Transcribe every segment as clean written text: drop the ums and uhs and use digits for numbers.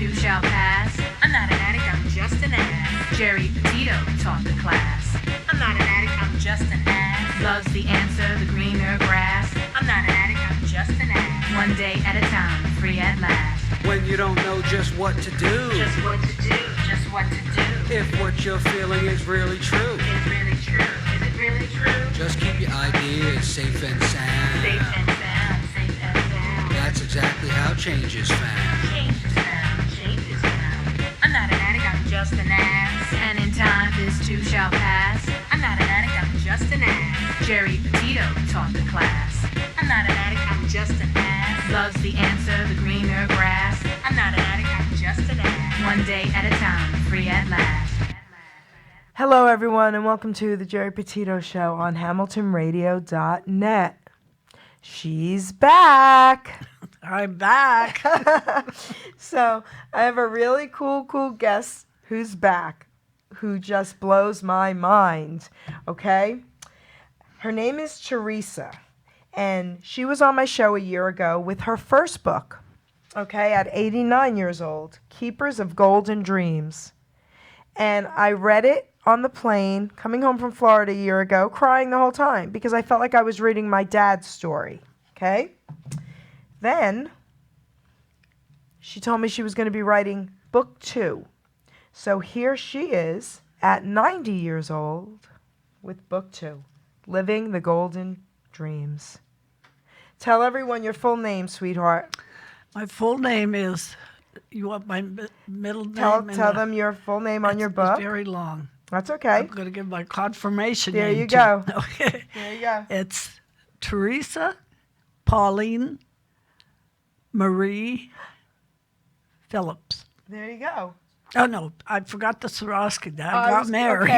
too shall pass. I'm not an addict, I'm just an ass. GERI PETITO taught the class. I'm not an addict, I'm just an ass. Love's the answer, the greener grass. I'm not an addict, I'm just an ass. One day at a time, free at last. When you don't know just what to do. Just what to do, just what to do. If what you're feeling is really true. Is really true, is it really true? Just keep your ideas safe and sound. Safe and sound, safe and sound. That's exactly how change is found. Change is found, change is found. I'm not an addict, I'm just an ass. And in time, this too shall pass. I'm not an addict, I'm just an ass. GERI PETITO taught the class. I'm not an addict, I'm just an ass. Love's the answer, the greener grass. I'm not an addict, I'm just an ass. One day at a time, free at last. Hello, everyone, and welcome to the GERI PETITO Show on HamiltonRadio.net. She's back. I'm back. So I have a really cool guest who's back, who just blows my mind, okay? Her name is THERESA, and she was on my show a year ago with her first book, okay, at 89 years old, Keepers of Golden Dreams. And I read it on the plane, coming home from Florida a year ago, crying the whole time because I felt like I was reading my dad's story, okay? Then she told me she was going to be writing book 2. So here she is at 90 years old with book 2, Living the Golden Dreams. Tell everyone your full name, sweetheart. My full name is, you want my middle name? Tell them your full name on your book. It's very long. That's okay. I'm going to give my confirmation There name. you go. Okay. There you go. It's THERESA Pauline Marie Phillips. There you go. Oh, no, I forgot the SIRAWSKY. I got married.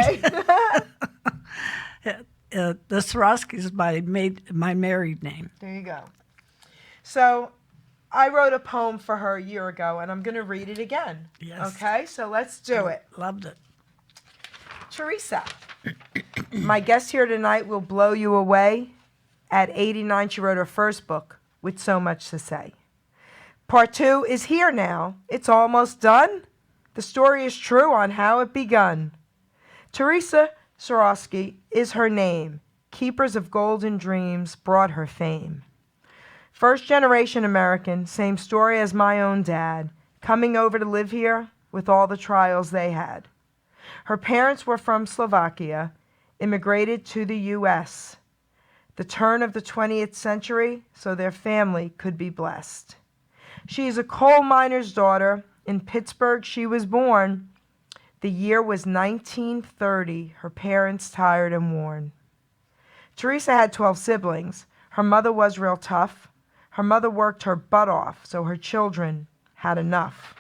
Okay. The SIRAWSKY is my married name. There you go. So I wrote a poem for her a year ago, and I'm going to read it again. Yes. Okay, so let's do it. Loved it. THERESA, my guest here tonight will blow you away. At 89, she wrote her first book with so much to say. Part 2 is here now. It's almost done. The story is true on how it begun. THERESA SIRAWSKY is her name. Keepers of Golden Dreams brought her fame. First generation American, same story as my own dad, coming over to live here with all the trials they had. Her parents were from Slovakia, immigrated to the U.S. The turn of the 20th century, so their family could be blessed. She is a coal miner's daughter. In Pittsburgh she was born. The year was 1930, her parents tired and worn. THERESA had 12 siblings. Her mother was real tough. Her mother worked her butt off, so her children had enough.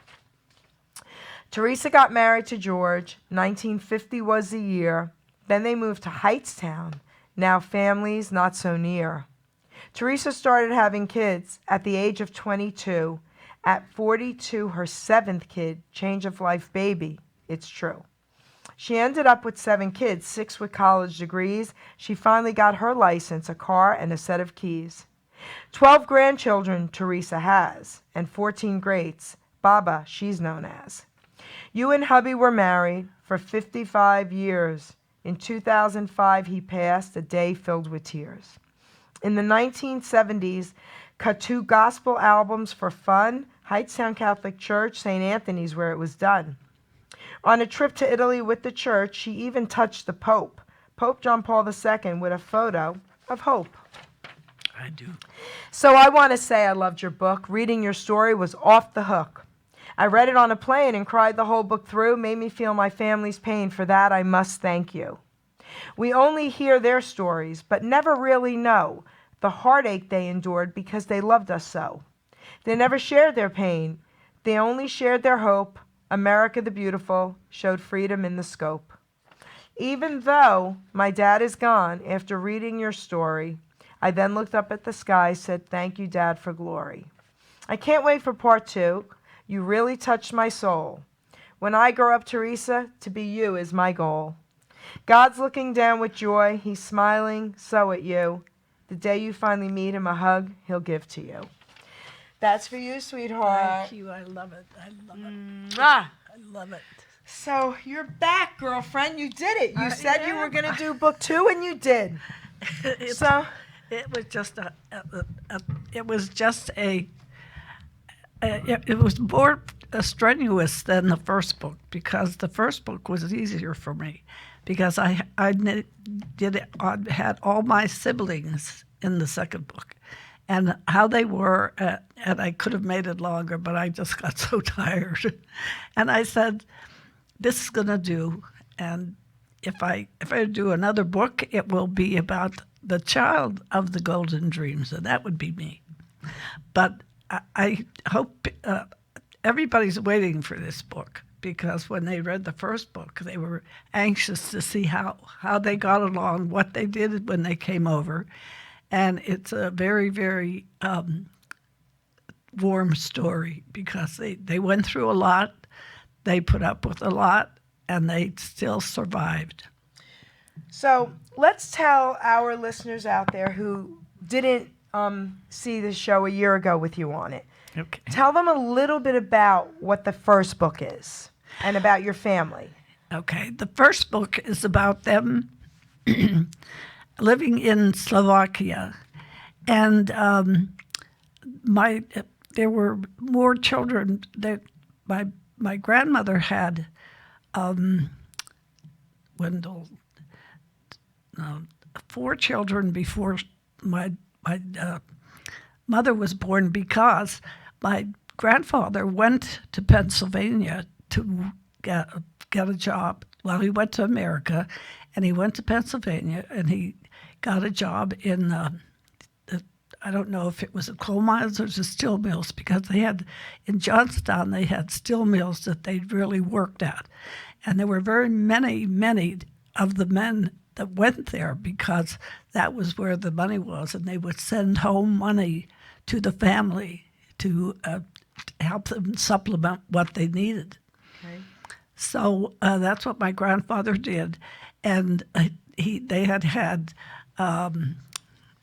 THERESA got married to George. 1950 was the year. Then they moved to Hightstown. Now families not so near. THERESA started having kids at the age of 22. At 42, her 7th kid, change of life baby, it's true. She ended up with 7 kids, 6 with college degrees. She finally got her license, a car, and a set of keys. 12 grandchildren THERESA has, and 14 greats. Baba, she's known as. You and hubby were married for 55 years. In 2005, he passed, a day filled with tears. In the 1970s, cut 2 gospel albums for fun, Hightstown Catholic Church, St. Anthony's, where it was done. On a trip to Italy with the church, she even touched the Pope, Pope John Paul II, with a photo of hope. I do. So I want to say I loved your book. Reading your story was off the hook. I read it on a plane and cried the whole book through, made me feel my family's pain. For that, I must thank you. We only hear their stories, but never really know the heartache they endured because they loved us so. They never shared their pain. They only shared their hope. America the Beautiful showed freedom in the scope. Even though my dad is gone, after reading your story, I then looked up at the sky, said, thank you, Dad, for glory. I can't wait for part 2. You really touched my soul. When I grow up, THERESA, to be you is my goal. God's looking down with joy. He's smiling so at you. The day you finally meet him, a hug he'll give to you. That's for you, sweetheart. Thank you. I love it. I love it. Mwah. I love it. So you're back, girlfriend. You did it. You said you am. were going to do book 2, and you did. It's- So It was just it was just it was more strenuous than the first book, because the first book was easier for me because I had all my siblings in the second book, and how they were, and I could have made it longer, but I just got so tired, and I said, this is gonna do, and if I do another book, it will be about the child of the golden dreams, and that would be me. But I hope everybody's waiting for this book, because when they read the first book, they were anxious to see how they got along, what they did when they came over. And it's a very, very warm story, because they went through a lot, they put up with a lot, and they still survived. So let's tell our listeners out there who didn't see the show a year ago with you on it. Okay. Tell them a little bit about what the first book is and about your family. Okay. The first book is about them living in Slovakia, and there were more children that my grandmother had. Wendell. 4 children before my mother was born, because my grandfather went to Pennsylvania to get a job. Well, he went to America, and he went to Pennsylvania, and he got a job in, I don't know if it was a coal mines or the steel mills, because in Johnstown, they had steel mills that they'd really worked at. And there were very many, many of the men that went there, because that was where the money was, and they would send home money to the family to help them supplement what they needed. Okay. So that's what my grandfather did, and they had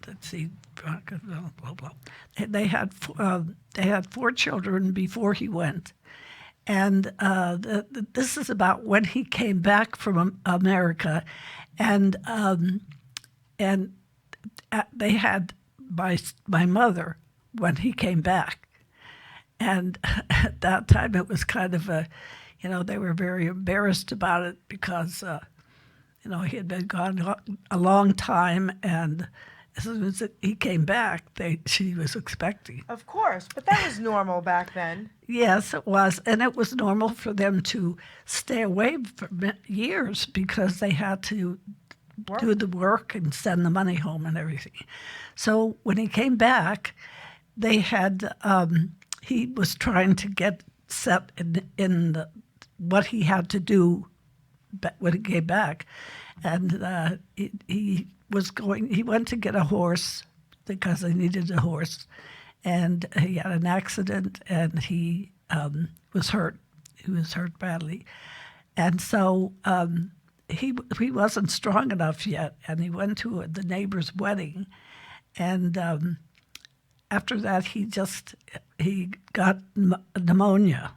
let's see, blah, blah, blah. They had 4 children before he went. And this is about when he came back from America, and they had my mother when he came back, and at that time it was kind of they were very embarrassed about it, because he had been gone a long time, and as soon as he came back, she was expecting. Of course, but that was normal back then. Yes, it was. And it was normal for them to stay away for years, because they had to do the work and send the money home and everything. So when he came back, they had, he was trying to get set in what he had to do when he came back. And he went to get a horse, because they needed a horse. And he had an accident, and he was hurt. He was hurt badly. And so he wasn't strong enough yet, and he went to the neighbor's wedding. And after that, he got pneumonia,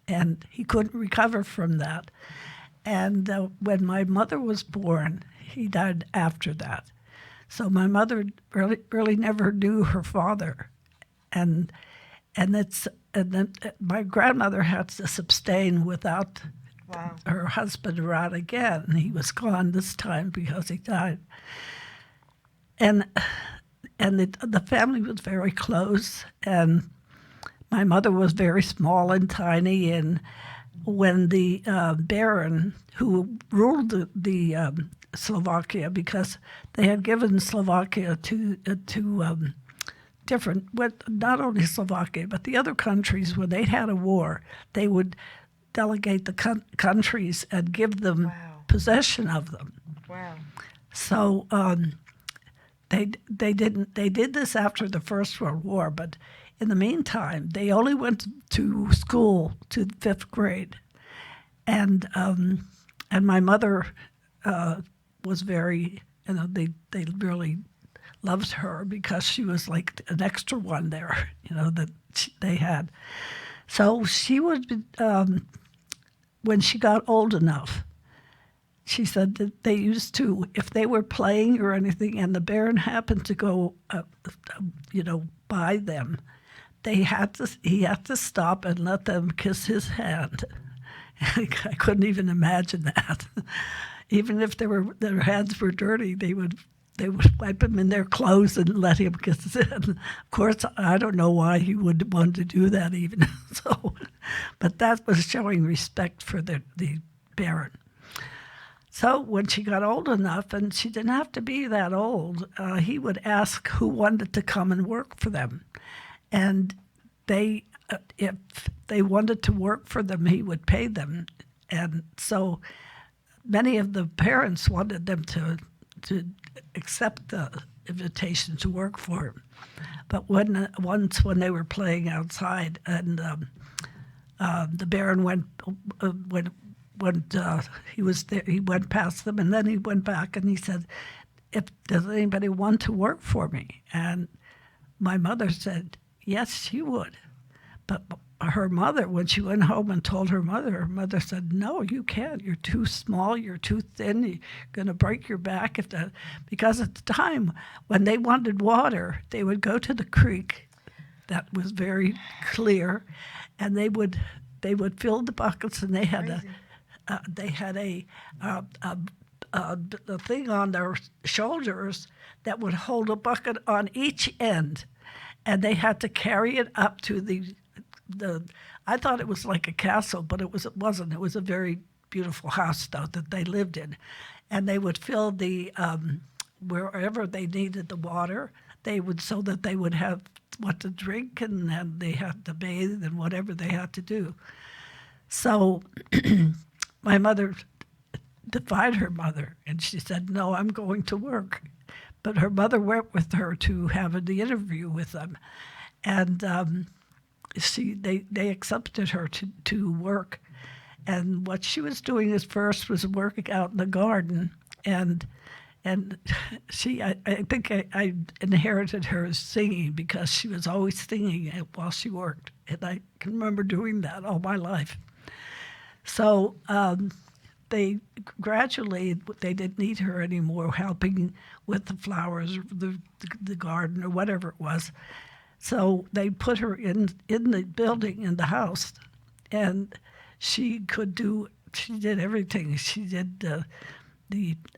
and he couldn't recover from that. And when my mother was born, he died after that. So my mother really never knew her father. And then my grandmother had to abstain without her husband around again. And he was gone this time because he died. And the family was very close, and my mother was very small and tiny. And when the Baron who ruled the Slovakia, because they had given Slovakia to different, not only Slovakia, but the other countries, when they had a war, they would delegate the countries and give them possession of them. Wow. So they did this after the First World War, but in the meantime, they only went to school to the 5th grade, and my mother was very, they really loved her because she was like an extra one there, that they had. So she would, when she got old enough, she said that they used to, if they were playing or anything, and the Baron happened to go, by them, he had to stop and let them kiss his hand. I couldn't even imagine that. Even if their hands were dirty, they would wipe them in their clothes and let him kiss it. Of course, I don't know why he would want to do that even. But that was showing respect for the Baron. So when she got old enough, and she didn't have to be that old, he would ask who wanted to come and work for them. And if they wanted to work for them, he would pay them. And so many of the parents wanted them to accept the invitation to work for him. But once when they were playing outside, and the Baron he was there, he went past them, and then he went back and he said, does anybody want to work for me? And my mother said, yes, she would. But her mother, when she went home and told her mother said, no, you can't. You're too small. You're too thin. You're going to break your back. Because at the time, when they wanted water, they would go to the creek that was very clear, and they would fill the buckets, and they had a thing on their shoulders that would hold a bucket on each end, and they had to carry it up to the I thought it was like a castle, but it wasn't. It was a very beautiful house, though, that they lived in. And they would fill the, wherever they needed the water, so that they would have what to drink, and then they had to bathe and whatever they had to do. So my mother defied her mother, and she said, no, I'm going to work. But her mother went with her to have the interview with them. And they accepted her to work, and what she was doing first was working out in the garden, and I think I inherited her singing, because she was always singing while she worked, and I can remember doing that all my life. So they gradually, they didn't need her anymore helping with the flowers or the garden or whatever it was. So they put her in the building, in the house, and she did everything. She did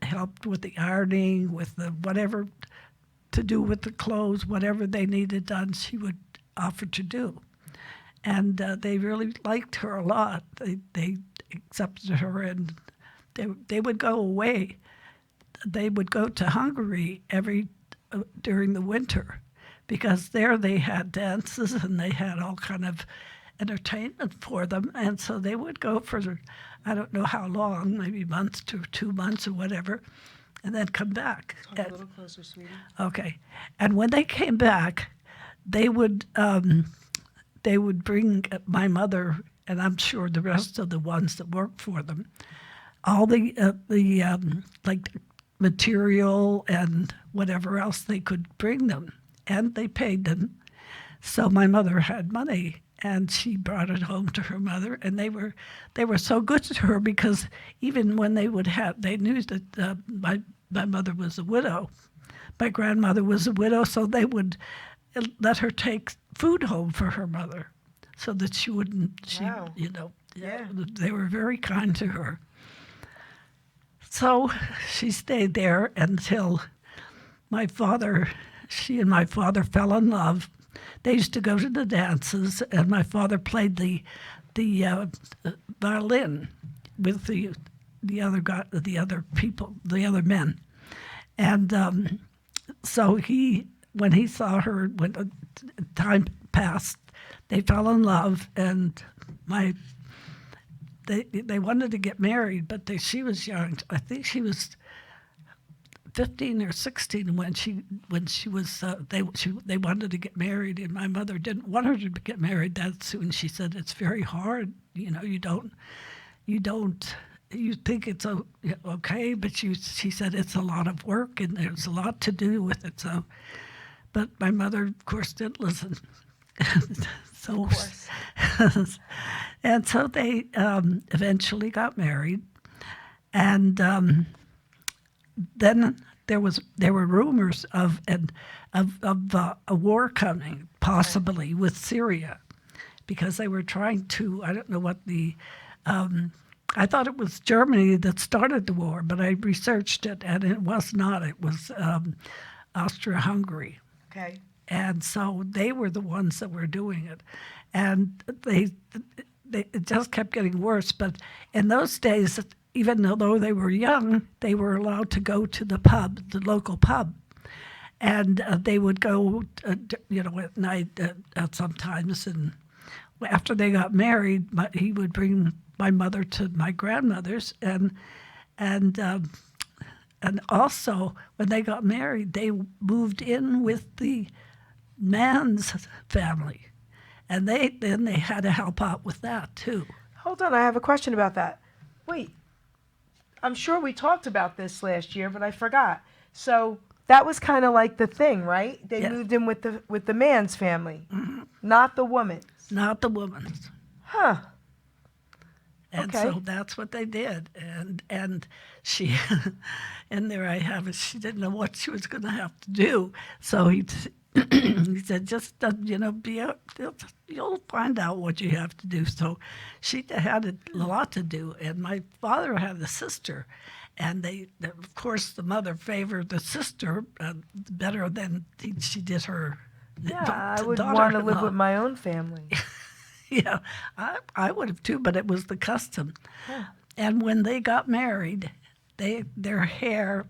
helped with the ironing, with the whatever to do with the clothes, whatever they needed done, she would offer to do. And they really liked her a lot. They accepted her, and they would go away. They would go to Hungary during the winter, because there they had dances and they had all kind of entertainment for them. And so they would go for, I don't know how long, maybe months to 2 months or whatever, and then come back. Talk a little closer, sweetie. Okay. And when they came back, they would bring my mother, and I'm sure the rest of the ones that worked for them, all the like material and whatever else they could bring them. And they paid them. So my mother had money, and she brought it home to her mother, and they were so good to her, because even when they knew that my mother was a widow, my grandmother was a widow, so they would let her take food home for her mother, so that she wouldn't. Wow. Yeah. They were very kind to her. So she stayed there until she and my father fell in love. They used to go to the dances, and my father played the violin with the other men. And so when he saw her, when time passed, they fell in love, and they wanted to get married, but she was young. I think she was 15 or 16 when she was they wanted to get married, and my mother didn't want her to get married that soon. She said it's very hard, you don't you think it's okay, but she said it's a lot of work and there's a lot to do with it. So, but my mother, of course, didn't listen. So, and so they eventually got married, and then there were rumors of a war coming, possibly with Syria, because they were trying to. I don't know what the. I thought it was Germany that started the war, but I researched it, and it was not. It was Austria-Hungary. Okay. And so they were the ones that were doing it. And it just kept getting worse. But in those days, even though they were young, they were allowed to go to the pub, the local pub. And they would go, at night sometimes. And after they got married, he would bring my mother to my grandmother's. And also, when they got married, they moved in with the man's family, and then they had to help out with that too. Hold on, I have a question about that. Wait, I'm sure we talked about this last year, but I forgot. So that was kind of like the thing, right? They moved in with the man's family, not the woman's. Not the woman's. Huh. And Okay. so that's what they did. And she, and there I have it, she didn't know what she was going to have to do. So he said, just, you'll find out what you have to do. So she had a lot to do. And my father had a sister. And of course, the mother favored the sister better than she did her Yeah, I would want to live with my own family. Yeah, I would have too, but it was the custom. Huh. And when they got married, their hair,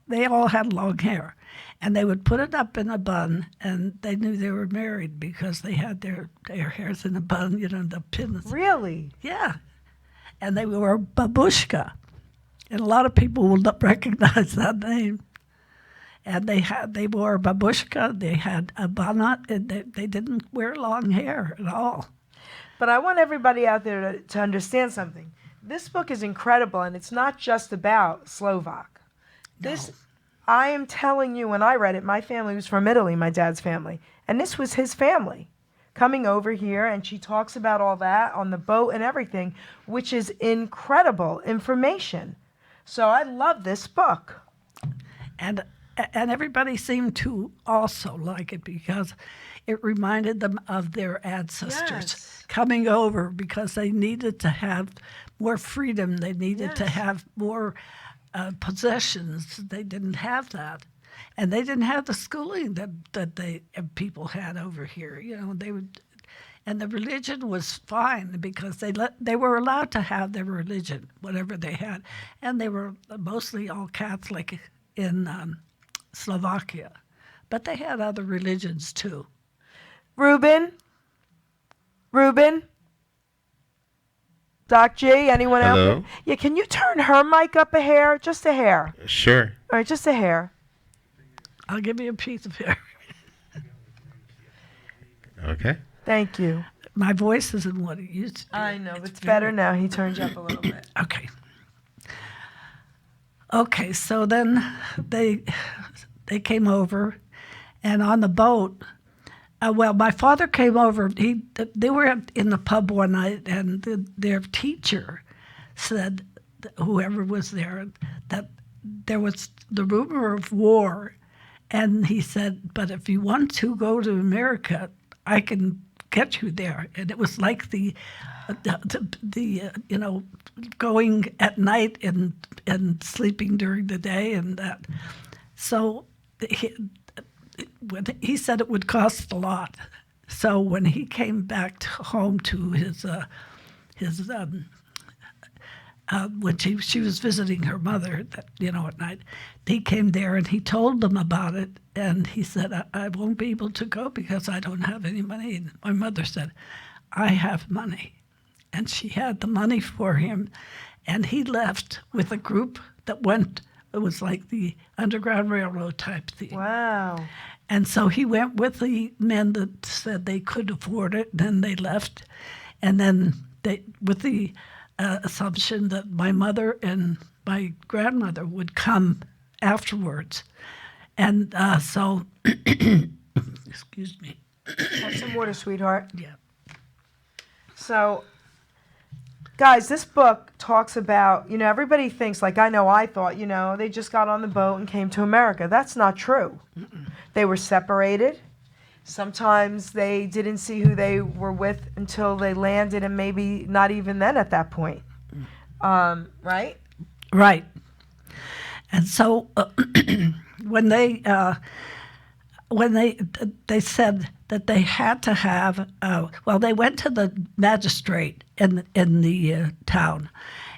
they all had long hair, and they would put it up in a bun, and they knew they were married because they had their hairs in a bun, the pins. Really? Yeah, and they wore babushka, and a lot of people will not recognize that name. And they wore babushka, they had a bonnet, and they didn't wear long hair at all. But I want everybody out there to understand something. This book is incredible, and it's not just about Slovak. I am telling you, when I read it, my family was from Italy, my dad's family, and this was his family coming over here, and she talks about all that on the boat and everything, which is incredible information. So I love this book. And everybody seemed to also like it because it reminded them of their ancestors coming over because they needed to have more freedom. They needed to have more possessions. They didn't have that. And they didn't have the schooling that people had over here. They would, and the religion was fine because they were allowed to have their religion, whatever they had. And they were mostly all Catholic in Slovakia, but they had other religions too. Ruben, Doc G, anyone else? Hello? Yeah, can you turn her mic up a hair? Just a hair. Sure. All right, just a hair. I'll give you a piece of hair. Okay. Thank you. My voice isn't what it used to be. I know, it's better now. He turned you up a little bit. Okay, so then they came over, and on the boat, my father came over. They were in the pub one night, and their teacher said, whoever was there, that there was the rumor of war, and he said, but if you want to go to America, I can get you there. And it was like the going at night and sleeping during the day and that. So he said it would cost a lot. So when he came back home to his when she was visiting her mother, at night, he came there and he told them about it. And he said, I won't be able to go because I don't have any money. And my mother said, I have money. And she had the money for him. And he left with a group that went, it was like the Underground Railroad type thing. Wow. And so he went with the men that said they could afford it. Then they left. And then with the assumption that my mother and my grandmother would come afterwards. And so, excuse me. Have some water, sweetheart. Yeah. So, guys, this book talks about, everybody thinks, like I thought, they just got on the boat and came to America. That's not true. They were separated. Sometimes they didn't see who they were with until they landed, and maybe not even then at that point. Right? Right. And so when they said that they had to have, they went to the magistrate in the town,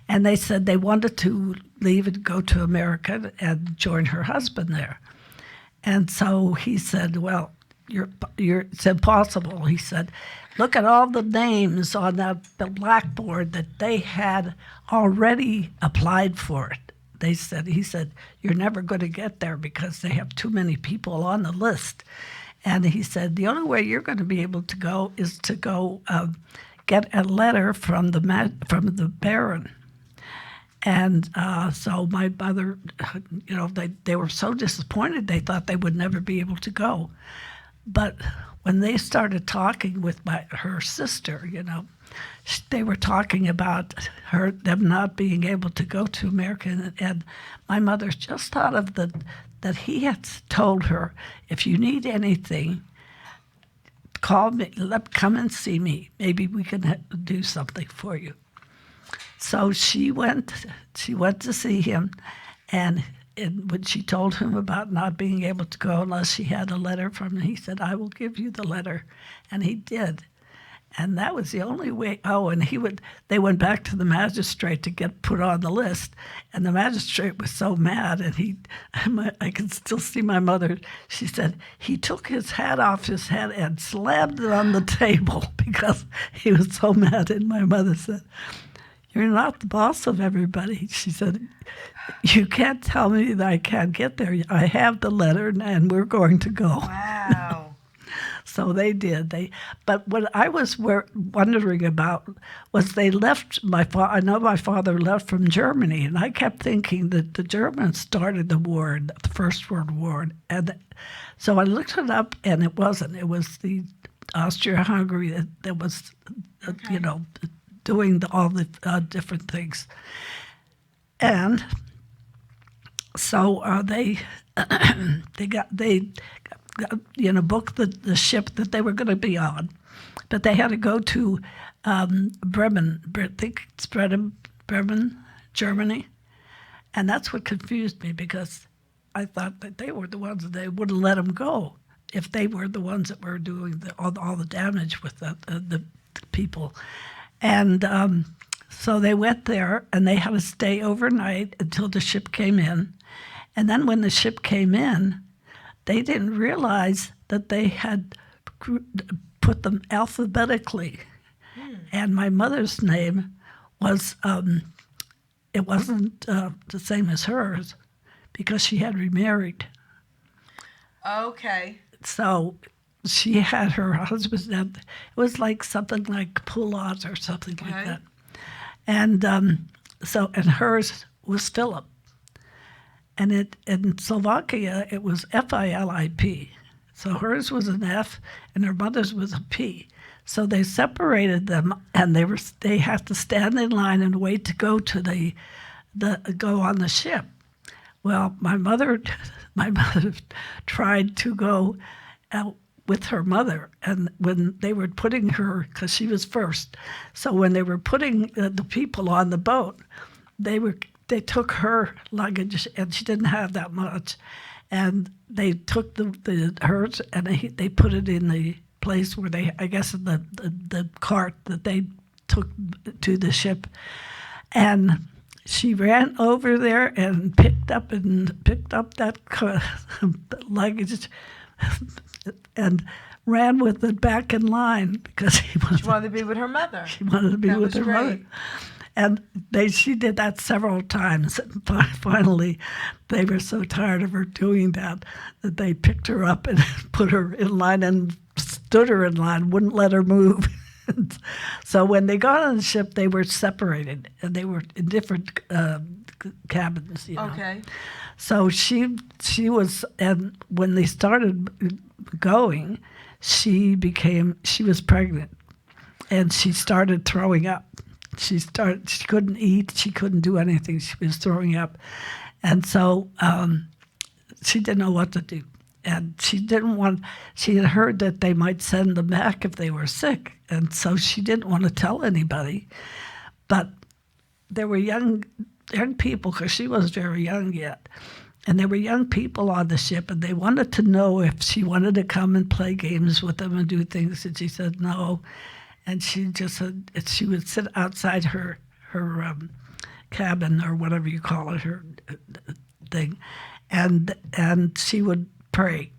and they said they wanted to leave and go to America and join her husband there. And so he said, well, it's impossible. He said, look at all the names on the blackboard that they had already applied for it. He said, you're never going to get there because they have too many people on the list. And he said, the only way you're going to be able to go is to go get a letter from the Baron. And so my mother, they were so disappointed, they thought they would never be able to go. But when they started talking with her sister, they were talking about them not being able to go to America. And my mother just thought of that he had told her, if you need anything, call me, come and see me. Maybe we can do something for you. So she went to see him, and when she told him about not being able to go unless she had a letter from him, he said, I will give you the letter. And he did. And that was the only way. Oh, and they went back to the magistrate to get put on the list. And the magistrate was so mad, and I can still see my mother. She said, he took his hat off his head and slammed it on the table because he was so mad. And my mother said, you're not the boss of everybody. She said, you can't tell me that I can't get there. I have the letter, and we're going to go. Wow. So they did. But what I was wondering about was they left I know my father left from Germany, and I kept thinking that the Germans started the war, the First World War. And so I looked it up, and it wasn't. It was the Austria-Hungary that was, doing all the different things. And so they booked the ship that they were going to be on, but they had to go to Bremen. I think it's Bremen, Germany, and that's what confused me because I thought that they were the ones that they wouldn't let them go if they were the ones that were doing all the damage with the people. And so they went there, and they had to stay overnight until the ship came in. And then when the ship came in, they didn't realize that they had put them alphabetically. And my mother's name was, it wasn't the same as hers because she had remarried. Okay. So she had her husband's name. It was like something like Poulat or something like that. And and hers was Philip. And in Slovakia, it was F-I-L-I-P. So hers was an F, and her mother's was a P. So they separated them, and they had to stand in line and wait to go to go on the ship. Well, my mother tried to go out with her mother, and when they were putting her, because she was first, so when they were putting the people on the boat, they took her luggage, and she didn't have that much, and they took hers and they put it in the place where in the cart that they took to the ship, and she ran over there and picked up that luggage and ran with it back in line because she wanted to be with her mother. She wanted to be with her mother. And she did that several times. And finally, they were so tired of her doing that they picked her up and put her in line and stood her in line, wouldn't let her move. So when they got on the ship, they were separated, and they were in different cabins. Okay. So she was, and when they started going, she was pregnant, and she started throwing up. She couldn't eat, she couldn't do anything. She was throwing up, and so she didn't know what to do. And she had heard that they might send them back if they were sick, and so she didn't want to tell anybody. But there were young people, because she was very young yet, and there were young people on the ship, and they wanted to know if she wanted to come and play games with them and do things, and she said no. And she just said she would sit outside her cabin, or whatever you call it, her thing, and she would pray.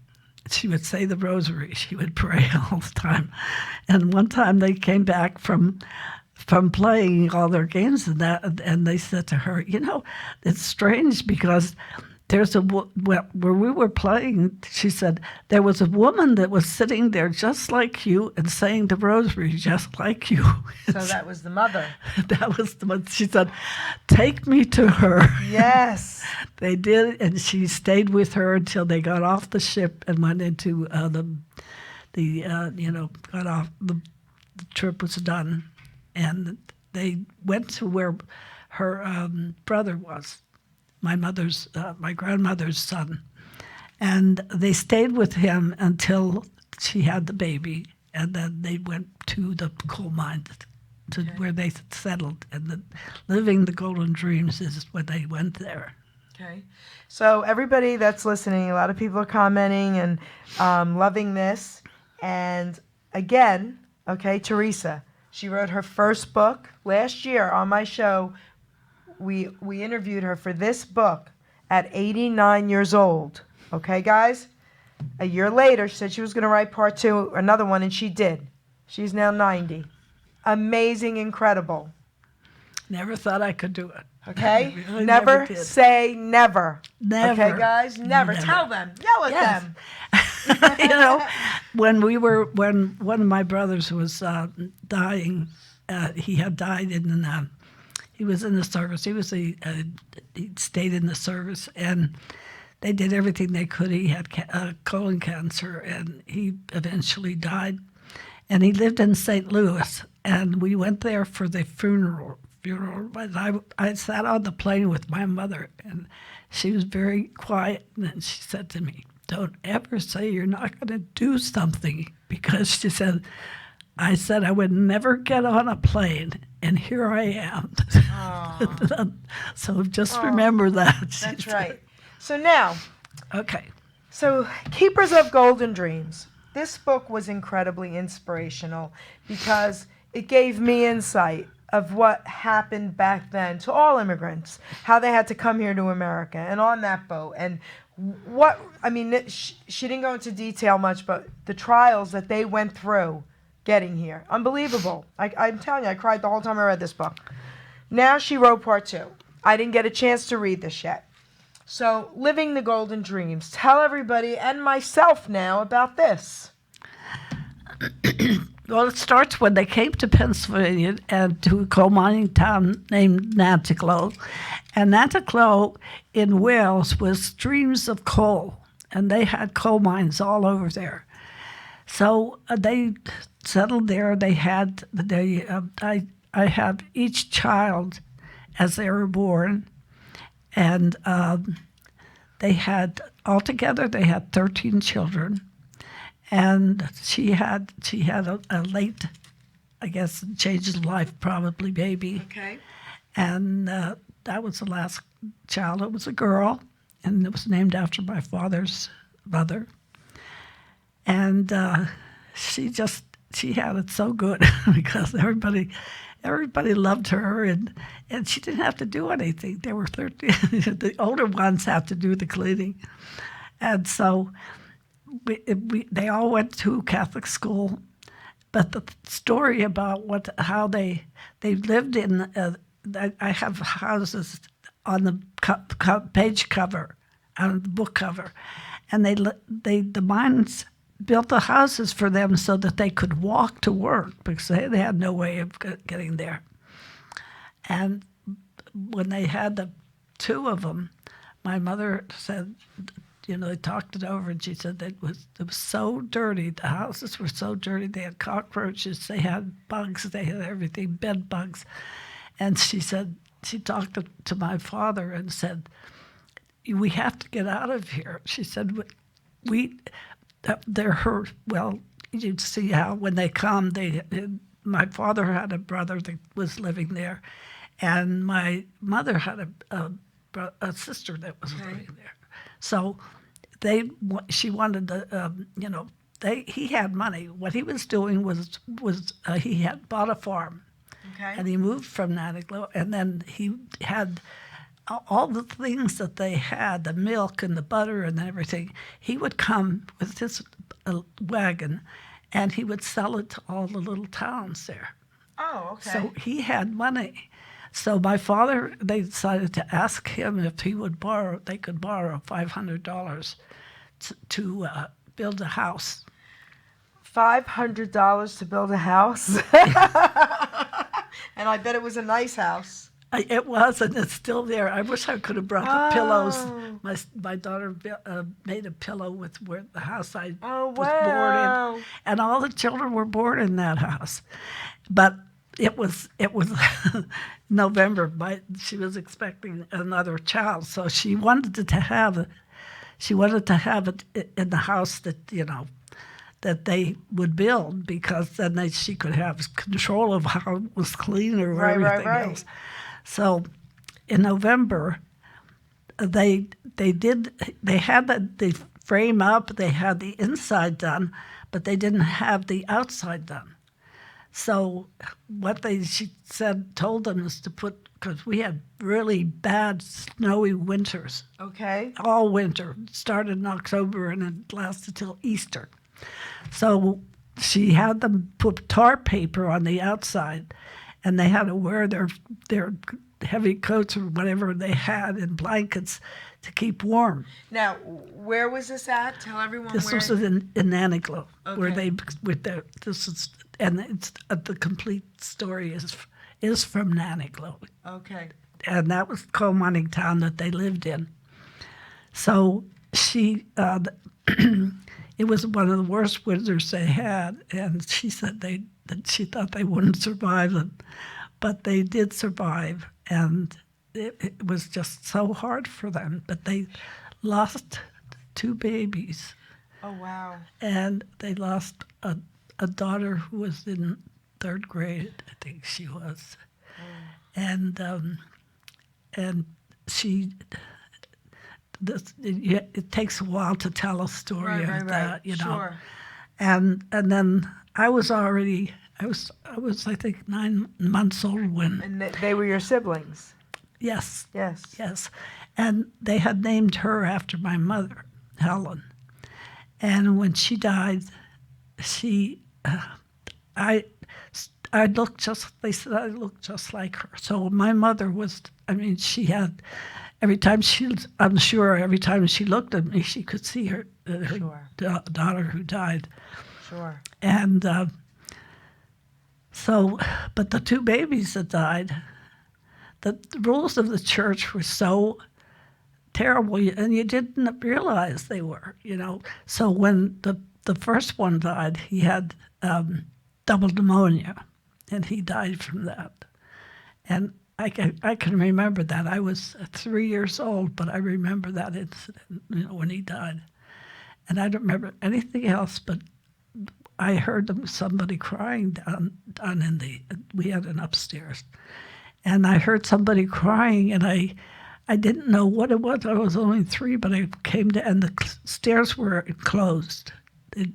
She would say the rosary. She would pray all the time. And one time they came back from playing all their games and they said to her, it's strange because where we were playing, she said, there was a woman that was sitting there just like you and saying the rosary just like you. So that was the mother. That was the mother. She said, take me to her. Yes. They did, and she stayed with her until they got off the ship and went into got off, the trip was done. And they went to where her brother was. My grandmother's son. And they stayed with him until she had the baby, and then they went to the coal mine where they settled. And living the golden dreams is when they went there. Okay. So everybody that's listening, a lot of people are commenting and loving this. And again, okay, Theresa, she wrote her first book last year on my show. We interviewed her for this book at 89 years old. Okay, guys? A year later, she said she was going to write part 2, another one, and she did. She's now 90. Amazing, incredible. Never thought I could do it. Okay? Really never did. say never. Never. Okay, guys? Never. Tell them. Yell at them. when one of my brothers was dying, he had died he was in the service. He stayed in the service, and they did everything they could. He had colon cancer, and he eventually died. And he lived in St. Louis, and we went there for the funeral. But I sat on the plane with my mother, and she was very quiet. And she said to me, "Don't ever say you're not going to do something," because she said, I said I would never get on a plane, and here I am. So just remember that. That's right. So now, okay. So Keepers of Golden Dreams. This book was incredibly inspirational because it gave me insight of what happened back then to all immigrants, how they had to come here to America and on that boat. And she didn't go into detail much, but the trials that they went through getting here. Unbelievable. I'm telling you, I cried the whole time I read this book. Now she wrote part 2. I didn't get a chance to read this yet. So, Living the Golden Dreams. Tell everybody and myself now about this. Well, it starts when they came to Pennsylvania and to a coal mining town named Nanticlow. And Nanticlow in Wales was streams of coal, and they had coal mines all over there. So they settled there. I had each child as they were born, and altogether they had 13 children, and she had a late, I guess, change of life probably baby. Okay. And that was the last child. It was a girl, and it was named after my father's mother. And she had it so good because everybody loved her, and she didn't have to do anything. There were 13. The older ones had to do the cleaning, and so they all went to Catholic school. But the story about how they lived in, I have houses on the page cover, on the book cover, and the mines built the houses for them so that they could walk to work because they had no way of getting there. And when they had the two of them, my mother said, they talked it over, and she said it was so dirty. The houses were so dirty. They had cockroaches, they had bugs, they had everything, bed bugs. And she said, she talked to my father and said, we have to get out of here. She said, they're hurt. Well, you'd see how when they come, my father had a brother that was living there, and my mother had a sister that was living there. So she wanted to, he had money. What he was doing was he had bought a farm, and he moved from Naniglo, and then he had all the things that they had, the milk and the butter and everything. He would come with his wagon, and he would sell it to all the little towns there. Oh, okay. So he had money. So my father, they decided to ask him if he would they could borrow $500 to build a house. $500 to build a house? And I bet it was a nice house. It was, and it's still there. I wish I could have brought the pillows. My daughter made a pillow with where the house I was born in, and all the children were born in that house. But it was November. She was expecting another child, so she wanted to have it. She wanted to have it in the house that they would build, because then she could have control of how it was clean or everything else. So in November, they had the frame up, they had the inside done, but they didn't have the outside done. So what she told them is to put, because we had really bad snowy winters. Okay. All winter. It started in October and it lasted till Easter. So she had them put tar paper on the outside, and they had to wear their heavy coats or whatever they had and blankets to keep warm. Now, where was this at? Tell everyone This where. was in Naniglo, where Okay. the complete story is from Naniglo, Okay. and that was the coal mining town that they lived in. So it was one of the worst winters they had, and she said that she thought they wouldn't survive it, but they did survive, and it was just so hard for them. But they lost 2 babies, Oh, wow. and they lost a daughter who was in 3rd grade, I think she was, and she. It takes a while to tell a story of that, Sure. And then I was I think 9 months old when. And they were your siblings? Yes. Yes. And they had named her after my mother, Helen. And when she died, I looked they said I looked just like her. So my mother she had, every time she looked at me, she could see her Sure. daughter who died. Sure. And but the 2 babies that died, the rules of the church were so terrible, and you didn't realize they were, So when the first one died, he had double pneumonia, and he died from that. And I can remember that. I was 3 years old, but I remember that incident, when he died. And I don't remember anything else, but I heard somebody crying down we had an upstairs. And I heard somebody crying, and I didn't know what it was. I was only 3, but I came to, and the stairs were closed.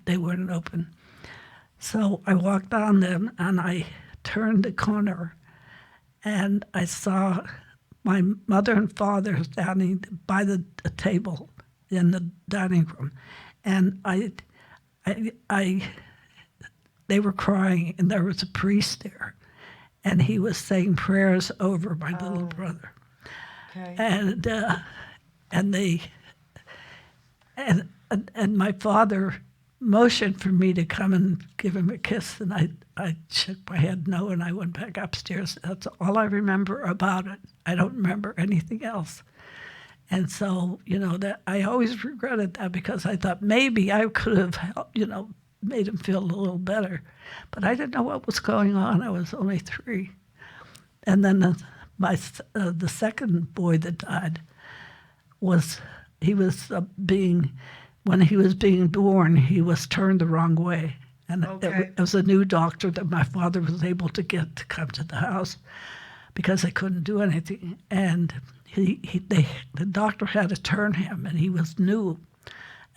They weren't open. So I walked down them, and I turned the corner, and I saw my mother and father standing by the table in the dining room, and they were crying, and there was a priest there, and he was saying prayers over my little brother, Okay. and my father motioned for me to come and give him a kiss, and I shook my head no, and I went back upstairs. That's all I remember about it. I don't remember anything else. And so, that I always regretted that because I thought maybe I could have, made him feel a little better. But I didn't know what was going on. I was only 3. And then the second boy that died when he was being born, he was turned the wrong way. And it was a new doctor that my father was able to get to come to the house because they couldn't do anything. And the doctor had to turn him, and he was new.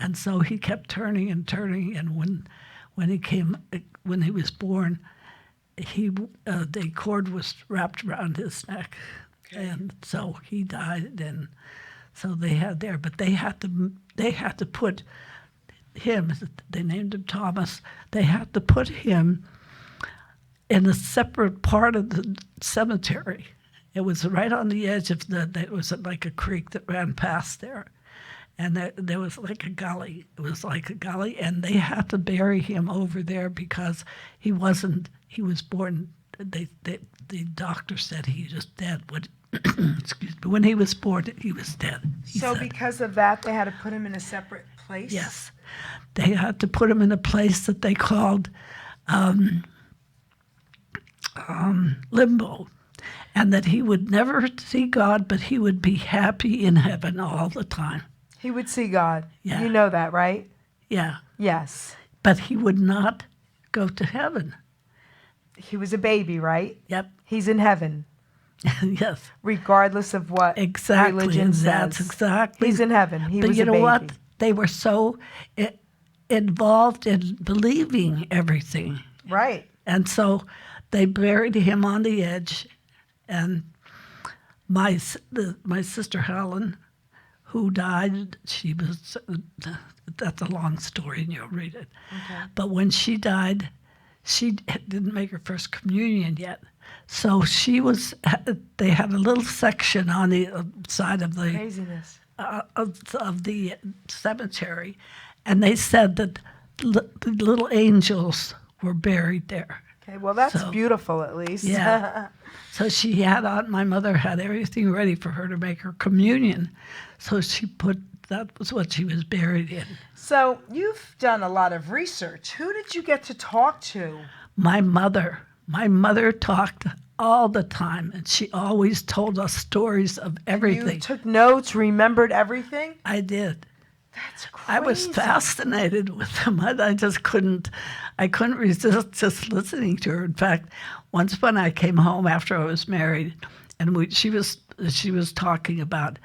And so he kept turning and turning. And when he was born, the cord was wrapped around his neck. Okay. And so he died. And so they had to put him, they named him Thomas, they had to put him in a separate part of the cemetery. It was right on the edge of it was like a creek that ran past there. And there was like a gully. It was like a gully, and they had to bury him over there because he was born, the doctor said he was dead. Excuse me, when he was born, he was dead. So because of that, they had to put him in a separate place? Yes. They had to put him in a place that they called limbo, and that he would never see God, but he would be happy in heaven all the time. He would see God. Yeah. You know that, right? Yeah. Yes. But he would not go to heaven. He was a baby, right? Yep. He's in heaven. Yes. Regardless of what religion says. That's exactly. He's in heaven. He was a baby. But you know what? They were so involved in believing everything. Right. And so they buried him on the edge. And my sister Helen, who died, that's a long story, and you'll read it. Okay. But when she died, she didn't make her first communion yet. So they had a little section on the side of the craziness of the cemetery, and they said that the little angels were buried there. Okay, well, that's beautiful at least. Yeah. So my mother had everything ready for her to make her communion. So that was what she was buried in. So you've done a lot of research. Who did you get to talk to? My mother. My mother talked all the time, and she always told us stories of everything. You took notes, remembered everything? I did. That's crazy. I was fascinated with them. I just couldn't resist just listening to her. In fact, once when I came home after I was married, and she was talking about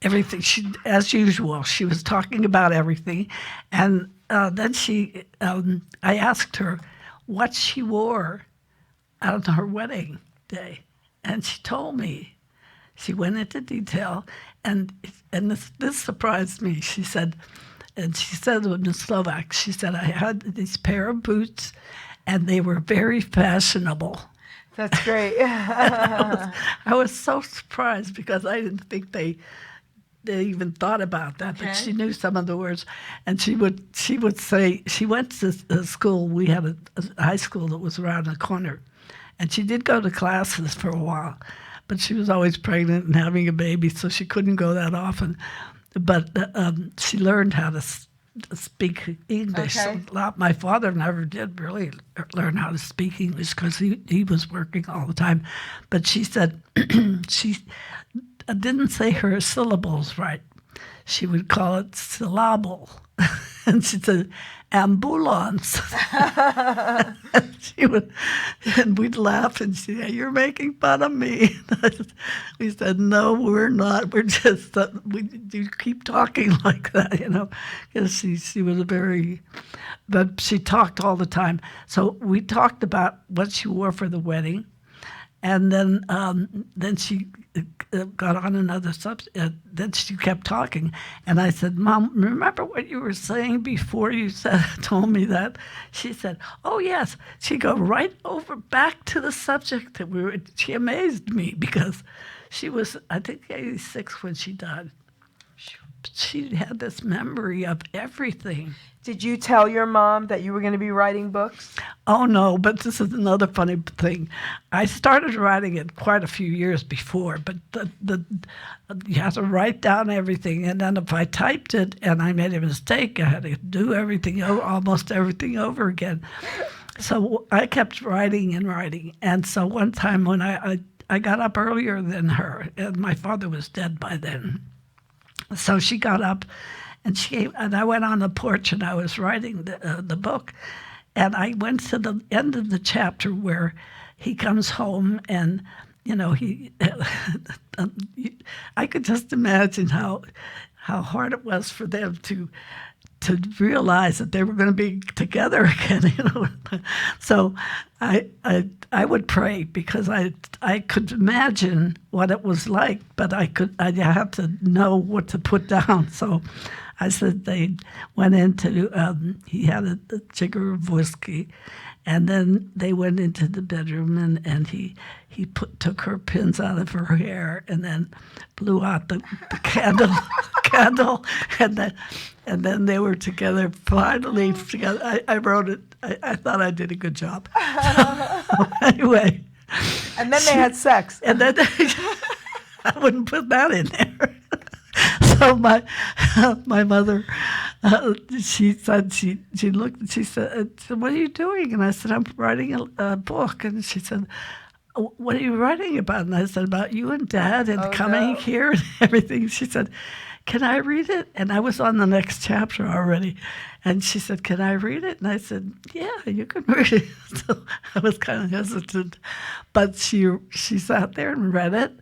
everything. As usual, she was talking about everything, and then I asked her what she wore on her wedding day, and she told me. She went into detail, and this surprised me. She said in Slovak, she said, I had these pair of boots, and they were very fashionable. That's great. I was so surprised because I didn't think they even thought about that, but she knew some of the words. And she would say, she went to school. We had a high school that was around the corner, and she did go to classes for a while, but she was always pregnant and having a baby, so she couldn't go that often. But she learned how to speak English. Okay. My father never did really learn how to speak English because he was working all the time. But she said she didn't say her syllables right. She would call it syllable. And she said, ambulance. And we'd laugh and she'd say, you're making fun of me. We said, no, we're not. We're just, we do keep talking like that, because she was but she talked all the time. So we talked about what she wore for the wedding. And then she got on another subject. Then she kept talking, and I said, "Mom, remember what you were saying before you told me that?" She said, "Oh yes." She go right back to the subject that we were. She amazed me because she was, I think, 86 when she died. she had this memory of everything. Did you tell your mom that you were going to be writing books? Oh, no, but this is another funny thing. I started writing it quite a few years before, but you have to write down everything, and then if I typed it and I made a mistake, I had to do everything, almost everything over again. So I kept writing and writing, and so one time when I got up earlier than her, and my father was dead by then, so she got up, and I went on the porch and I was writing the book, and I went to the end of the chapter where he comes home and, I could just imagine how hard it was for them to realize that they were going to be together again, So I would pray because I could imagine what it was like, but I had to know what to put down. So I said they went into, he had a jigger of whiskey, and then they went into the bedroom and he took her pins out of her hair and then blew out the candle, and then they were together, finally together. I wrote it. I thought I did a good job. So, anyway. And then they had sex. And then I wouldn't put that in there. So my mother, she said, she looked and she said, "What are you doing?" And I said, "I'm writing a book." And she said, "What are you writing about?" And I said, "About you and Dad and coming here and everything." She said, "Can I read it?" And I was on the next chapter already. And she said, "Can I read it?" And I said, "Yeah, you can read it." So I was kind of hesitant. But she sat there and read it.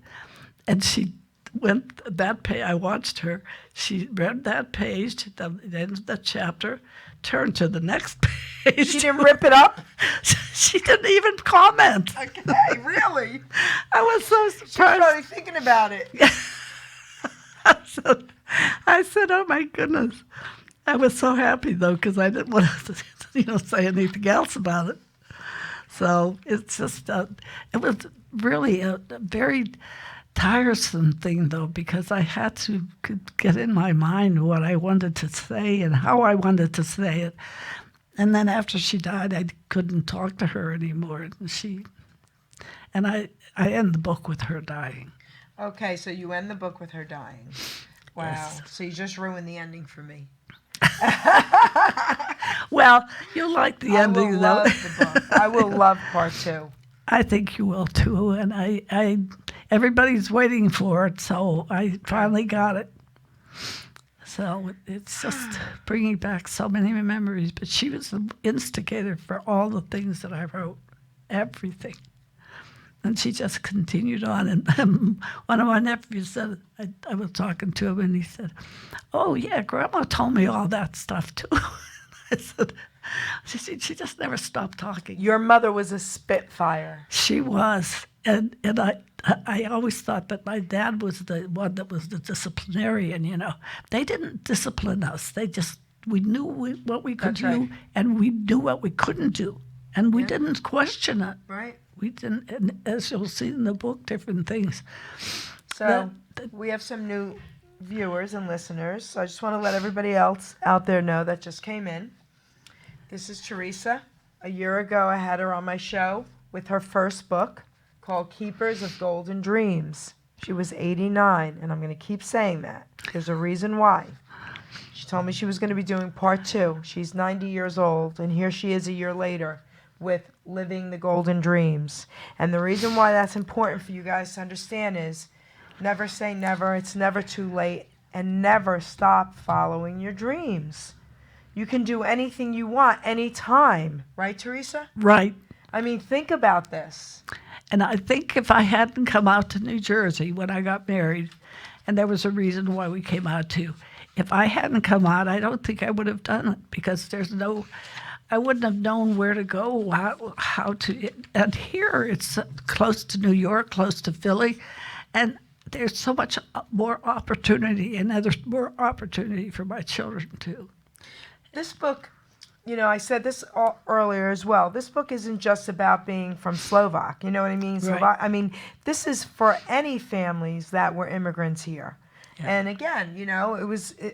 And she went that page. I watched her. She read that page, the end of the chapter, turned to the next page. She didn't rip it up? She didn't even comment. Okay, really? I was so She was surprised. probably thinking about it. I said, "Oh my goodness!" I was so happy though because I didn't want to, say anything else about it. So it's just, it was really a very tiresome thing though because I had to get in my mind what I wanted to say and how I wanted to say it. And then after she died, I couldn't talk to her anymore. And I end the book with her dying. Okay, so you end the book with her dying. Wow. Yes. So you just ruined the ending for me. Well, you'll like the ending, I will though. love the book. I will love part 2. I think you will too, and I everybody's waiting for it, so I finally got it. So it's just bringing back so many memories. But she was the instigator for all the things that I wrote, everything. And she just continued on. And one of my nephews said, I was talking to him, and he said, "Oh, yeah, Grandma told me all that stuff, too." I said, she just never stopped talking. Your mother was a spitfire. She was. And I always thought that my dad was the one that was the disciplinarian, They didn't discipline us. We knew what we could That's do, right. and we knew what we couldn't do. And we didn't question it. Right. We didn't, and as you'll see in the book, different things. So we have some new viewers and listeners. So I just want to let everybody else out there know that just came in. This is Theresa. A year ago, I had her on my show with her first book called Keepers of Golden Dreams. She was 89, and I'm going to keep saying that. There's a reason why. She told me she was going to be doing part 2. She's 90 years old, and here she is a year later with Living the Golden Dreams. And the reason why that's important for you guys to understand is never say never, it's never too late, and never stop following your dreams. You can do anything you want anytime. Right, Theresa? Right. I mean, think about this. And I think if I hadn't come out to New Jersey when I got married, and there was a reason why we came out too, if I hadn't come out, I don't think I would have done it because I wouldn't have known where to go, how to. And here it's close to New York, close to Philly, and there's so much more opportunity, and there's more opportunity for my children too. This book, I said this earlier as well. This book isn't just about being from Slovak. You know what I mean? Right. I mean, this is for any families that were immigrants here. And again,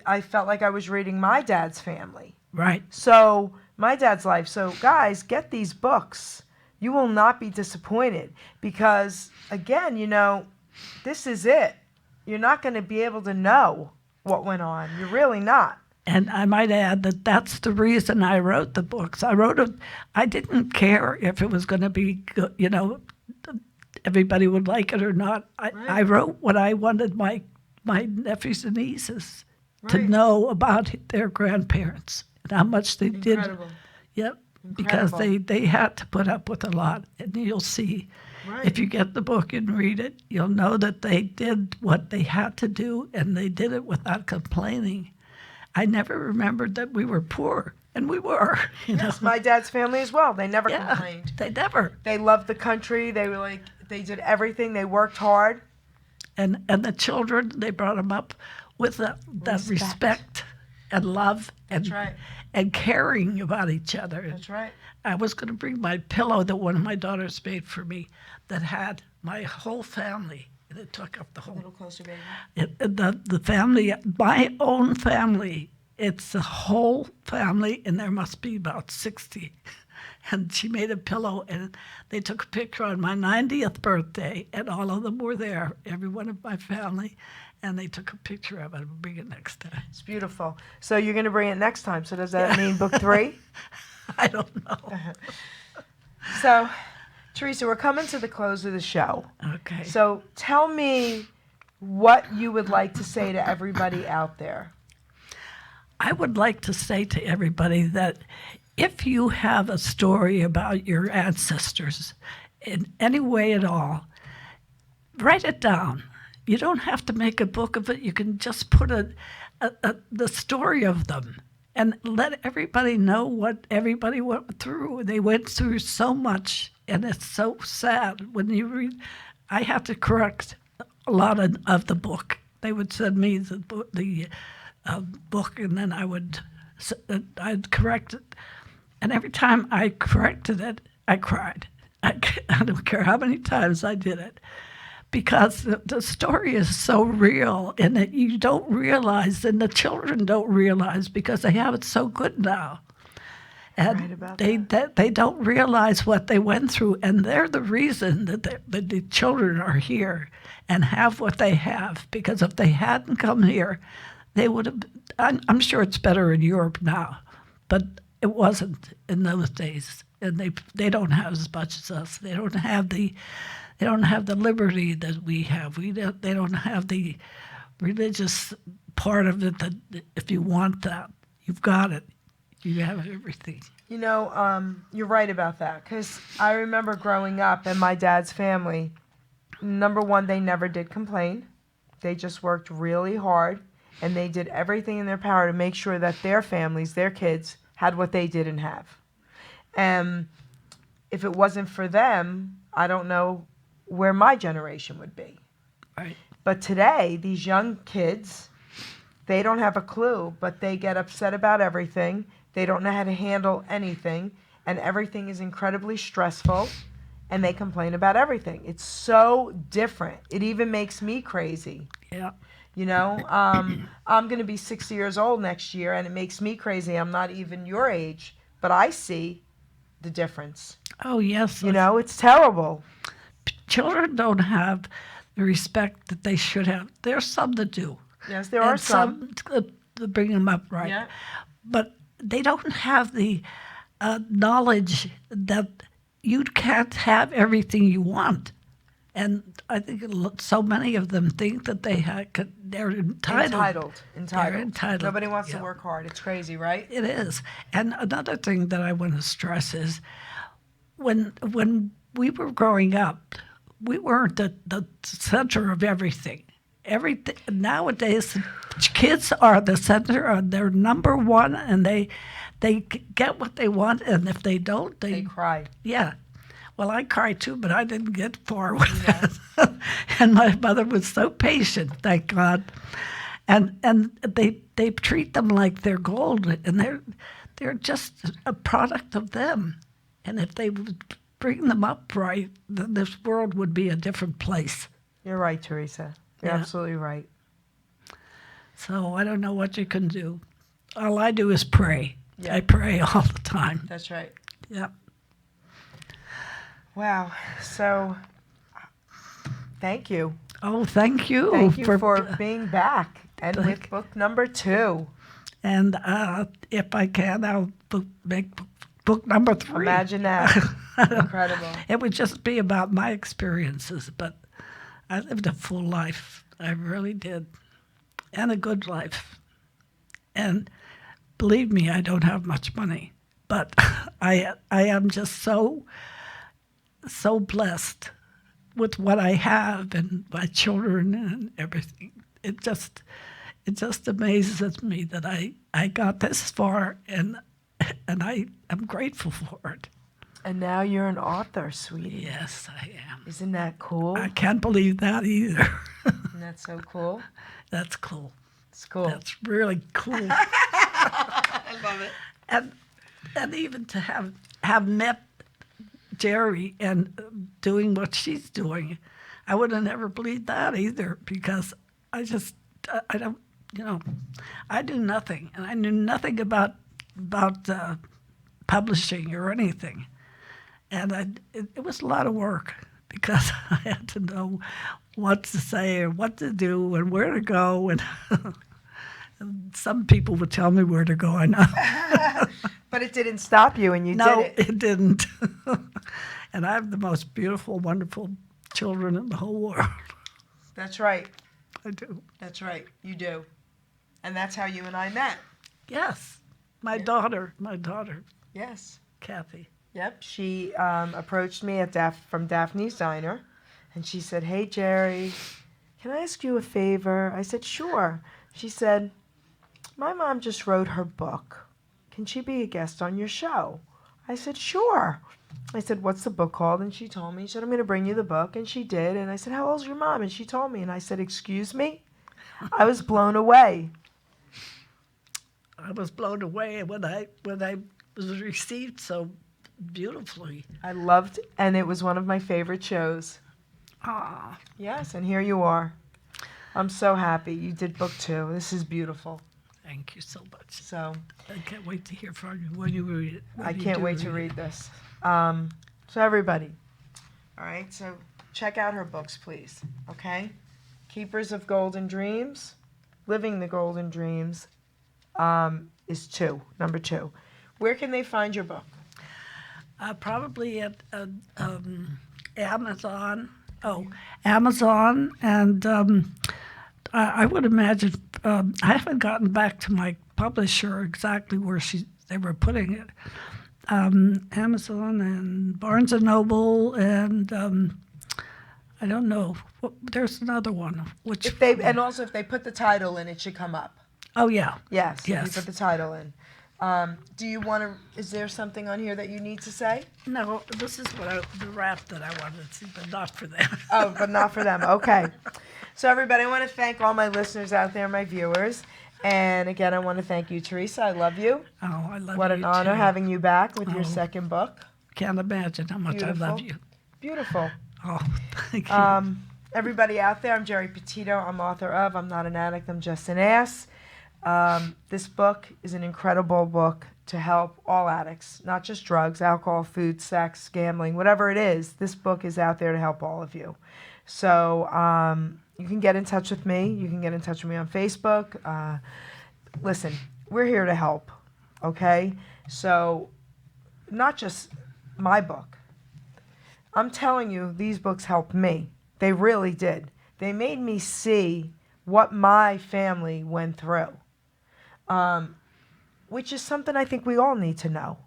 I felt like I was reading my dad's family. Right. So, my dad's life. So, guys, get these books. You will not be disappointed because, again, this is it. You're not going to be able to know what went on. You're really not. And I might add that that's the reason I wrote the books. I didn't care if it was going to be, everybody would like it or not. I wrote what I wanted my nephews and nieces to know about their grandparents and how much they Incredible. did. Yep. Incredible. Because they had to put up with a lot. And you'll see, if you get the book and read it, you'll know that they did what they had to do, and they did it without complaining. I never remembered that we were poor, and we were. Yes, my dad's family as well. They never Yeah, complained. they never. They loved the country. They were they did everything. They worked hard. And the children, they brought them up with that respect and love That's right. and caring about each other. That's right. I was going to bring my pillow that one of my daughters made for me that had my whole family. And it took up the A whole. little closer, baby. The family, my own family, it's the whole family, and there must be about 60. And she made a pillow, and they took a picture on my 90th birthday, and all of them were there, every one of my family, and they took a picture of it. I'll bring it next time. It's beautiful. So you're going to bring it next time. So does that mean book 3? I don't know. So, Theresa, we're coming to the close of the show. Okay. So tell me what you would like to say to everybody out there. I would like to say to everybody that if you have a story about your ancestors in any way at all, write it down. You don't have to make a book of it. You can just put the story of them and let everybody know what everybody went through. They went through so much, and it's so sad when you read. I had to correct a lot of the book. They would send me the book, and then I'd correct it. And every time I corrected it, I cried. I don't care how many times I did it, because the story is so real, and that you don't realize, and the children don't realize, because they have it so good now. And Right about they don't realize what they went through, and they're the reason that the children are here and have what they have, because if they hadn't come here, they would have. I'm sure it's better in Europe now, but it wasn't in those days, and they don't have as much as us. They don't have the liberty that we have. They don't have the religious part of it that if you want that, you've got it. You have everything. You're right about that, because I remember growing up in my dad's family. Number one, they never did complain. They just worked really hard, and they did everything in their power to make sure that their families, their kids, had what they didn't have. And if it wasn't for them, I don't know where my generation would be. Right. But today, these young kids, they don't have a clue, but they get upset about everything. They don't know how to handle anything, and everything is incredibly stressful, and they complain about everything. It's so different. It even makes me crazy. Yeah. I'm going to be 60 years old next year, and it makes me crazy. I'm not even your age, but I see the difference. Oh, yes. It's terrible. Children don't have the respect that they should have. There's some that do. Yes, there are some. To bring them up right. Yeah. But they don't have the knowledge that you can't have everything you want. And I think so many of them think that they're entitled. They're entitled. Nobody wants to Yeah. work hard. It's crazy, right? It is. And another thing that I want to stress is when we were growing up, we weren't the center of everything. Everything nowadays, kids are the center, and they're number one, and they get what they want, and if they don't, They cry. yeah. Well, I cried too, but I didn't get far with that. And my mother was so patient, thank God. And they treat them like they're gold, and they're just a product of them. And if they would bring them up right, then this world would be a different place. You're right, Theresa. You're Yeah. absolutely right. So I don't know what you can do. All I do is pray. Yeah. I pray all the time. That's right. Yep. Wow. So, thank you. Oh, thank you. Thank you for being back and with book number 2. And if I can, I'll make book number 3. Imagine that. Incredible. It would just be about my experiences, but I lived a full life. I really did. And a good life. And believe me, I don't have much money, but I am just so blessed with what I have and my children and everything. It just amazes me that I got this far, and I am grateful for it. And now you're an author, sweetie. Yes, I am. Isn't that cool? I can't believe that either. Isn't that so cool? That's cool. It's cool. That's really cool. I love it. And even to have met GERI and doing what she's doing, I would have never believed that either, because I don't, I do nothing, and I knew nothing about publishing or anything, and it was a lot of work, because I had to know what to say and what to do and where to go, and some people would tell me where to go. I know. But it didn't stop you, and you did No, it. it didn't. And I have the most beautiful, wonderful children in the whole world. That's right. I do. That's right. You do. And that's how you and I met. Yes. My daughter, Yes. Kathy. Yep. She approached me from Daphne's Diner, and she said, "Hey, GERI, can I ask you a favor?" I said, "Sure." She said, "My mom just wrote her book. Can she be a guest on your show?" I said, "Sure." I said, "What's the book called?" And she told me. She said, "I'm going to bring you the book." And she did. And I said, "How old's your mom?" And she told me. And I said, "Excuse me?" I was blown away. I was blown away when I was received so beautifully. I loved, and it was one of my favorite shows. Ah, Yes, and here you are. I'm so happy. You did book 2. This is beautiful. thank you so much. So I can't wait to hear from you when you read it. I can't wait to read this. So everybody, all right, so check out her books, please, okay? Keepers of Golden Dreams, Living the Golden Dreams is number 2. Where can they find your book? Probably at Amazon. Oh, Amazon, and I would imagine, I haven't gotten back to my publisher exactly where they were putting it. Amazon and Barnes and Noble, and I don't know. There's another one. And also if they put the title in, it should come up. Oh yeah. Yes, if Yes. you put the title in. Do you want to? Is there something on here that you need to say? No, this is the rap that I wanted to see, but not for them. Oh, but not for them. Okay. So everybody, I want to thank all my listeners out there, my viewers. And again, I want to thank you, Theresa. I love you. Oh, I love you. What an honor too. having you back with your Oh. second book. Can't imagine how much I love you. Beautiful. Oh, thank you. Everybody out there, I'm GERI Petito. I'm author of I'm Not an Addict, I'm Just an Ass. This book is an incredible book to help all addicts, not just drugs, alcohol, food, sex, gambling, whatever it is. This book is out there to help all of you. So you can get in touch with me. You can get in touch with me on Facebook. Listen, we're here to help, okay? So not just my book. I'm telling you, these books helped me. They really did. They made me see what my family went through, which is something I think we all need to know.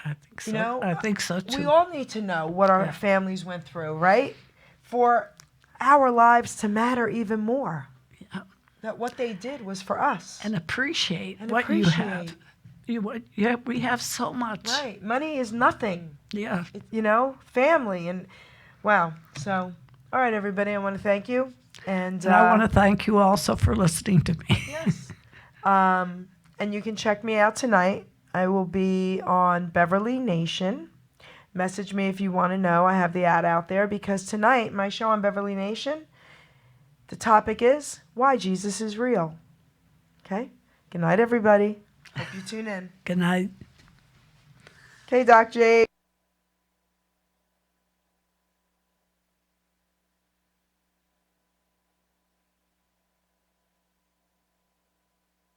I think so. You know, I think so too. We all need to know what our families went through, right? For our lives to matter even more. Yeah. That what they did was for us. And appreciate And what you have. appreciate. We have so much. Right. Money is nothing. Yeah. You know, family and wow. So, all right, everybody, I want to thank you. And I want to thank you also for listening to me. Yes. And you can check me out tonight. I will be on Beverly Nation. Message me if you want to know. I have the ad out there because tonight, my show on Beverly Nation, the topic is why Jesus is real. Okay? Good night, everybody. Hope you tune in. Good night. Okay, Doc J.